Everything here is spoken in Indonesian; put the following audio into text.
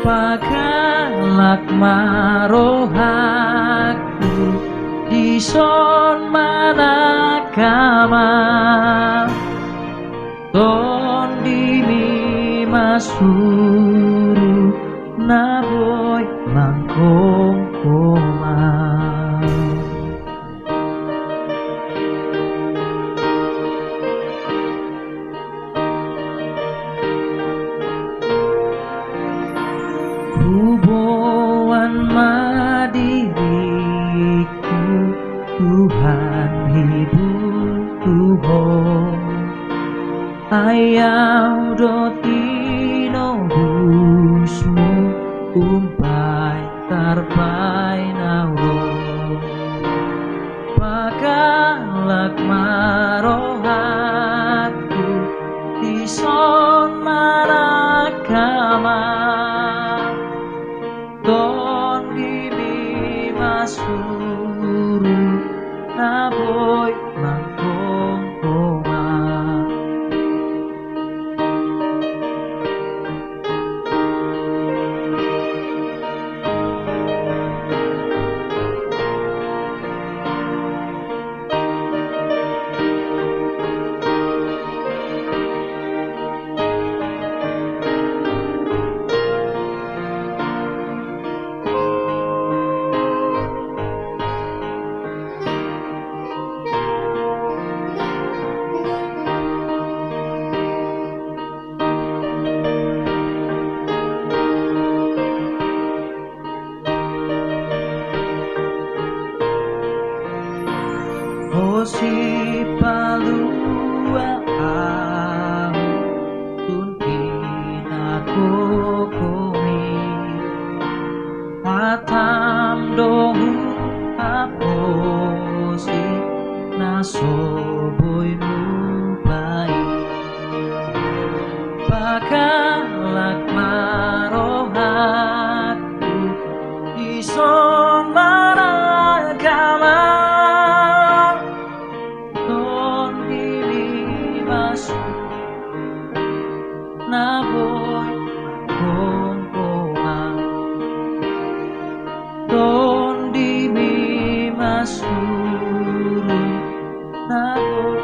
pagalak marohaku dison manakama ton dimi masuru naboy langkong koma Hubuan madiriku Tuhan hibur Tuhan Ayau dotino husmu umpai tarpai nauro pagalak marohatku dison marakama ton dimi masuru naboy langkong koma Osi palua au tuntin aku komi atam dohu aposi nasoboy mubai pagalak marohatku ison maragama naboy kong koma ton dimi masuru naboy